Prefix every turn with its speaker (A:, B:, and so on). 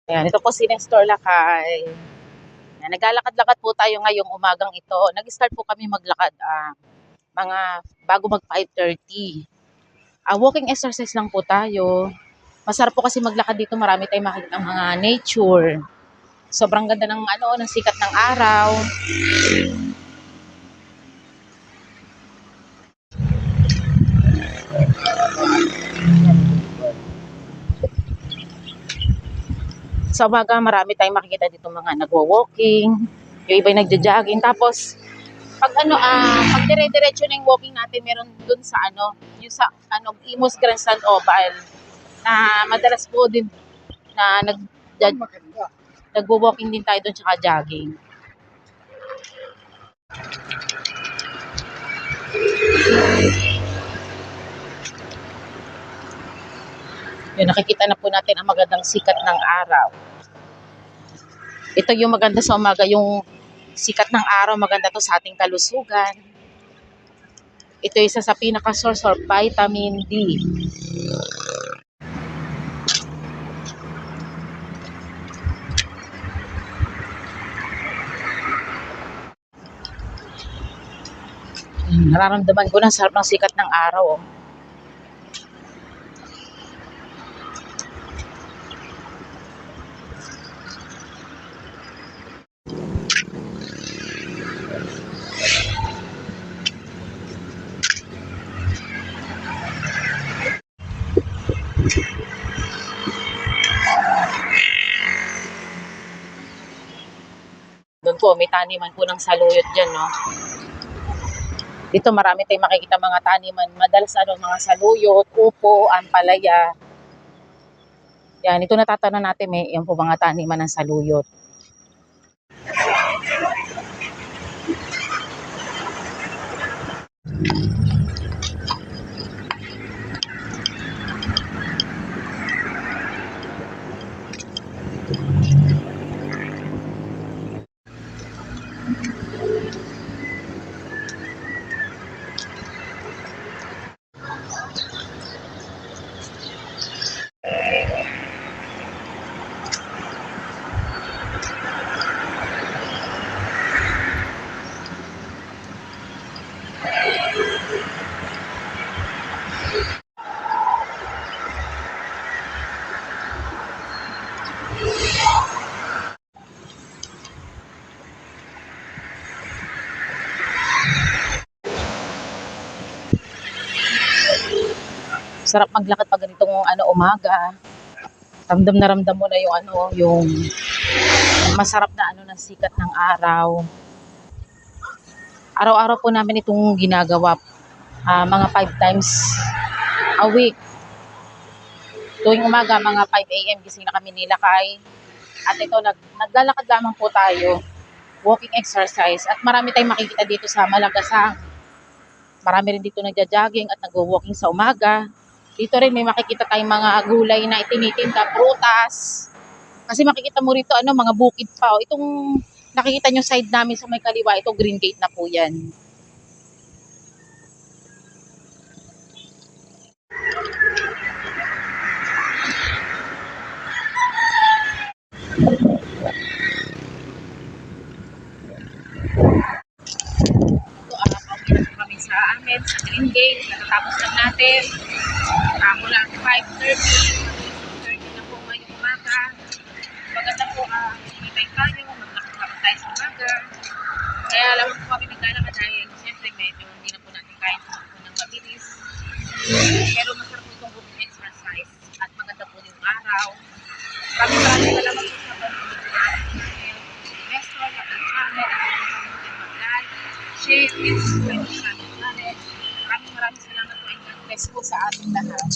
A: Ayan, ito po si Nestor Lakay. Ayan, naglalakad-lakad po tayo ngayong umagang ito. Nag-start po kami maglakad mga bago mag 5:30. Walking exercise lang po tayo. Masarap po kasi maglakad dito, marami tayong makikita mga nature. Sobrang ganda ng ng sikat ng araw. Sa umaga, marami tayong makikita dito mga nagwo-walking, yung iba'y nagja-jogging. Tapos pag dire-diretso na yung walking natin, meron dun sa yung sa Imus Grandstand Oval na madalas po din na nagwo-walking din tayo doon tsaka jogging. Yun, nakikita na po natin ang magandang sikat ng araw. Ito yung maganda sa umaga, yung sikat ng araw, maganda to sa ating kalusugan. Ito isa sa pinaka-source of vitamin D. Nararamdaman ko na sarap ng sikat ng araw. Doon po, may taniman po ng saluyot dyan, no? Dito marami tayong makikita mga taniman. Madalas mga saluyot, upo, ampalaya. Yan, ito natatanaw natin, yan po mga taniman ng saluyot. Sarap maglakad pag ganitong umaga. Ramdam na ramdam mo na yung masarap na ng sikat ng araw. Araw-araw po namin itong ginagawa. Mga 5 times a week. Tuwing umaga, mga 5 AM, gising na kami ni Lakay. At ito, naglalakad lamang po tayo. Walking exercise. At marami tayong makikita dito sa Malagasang. Marami rin dito nagja-jogging at nagwo-walking sa umaga. Dito rin may makikita tayong mga gulay na itinitinda, prutas. Kasi makikita mo rito mga bukid pa. Itong nakikita nyo side namin sa may kaliwa, ito green gate na po yan. Ito, kami sa amin, sa green gate. Natatapos lang natin. Mula 5:30 na po ngayong umaga. Maganda po, hinintay tayo, maglakad tayo sa umaga. Kaya alam po kami naglalakad dahil siyempre medyo hindi na po natin kaya tumakbo ng mabilis. Pero masarap po itong walking exercise at maganda po yung araw. Maraming salamat po sa panonood natin. Restaurant at ang channel at mag-like, share, and subscribe sa ating channel. Maraming salamat po and God bless po sa ating lahat.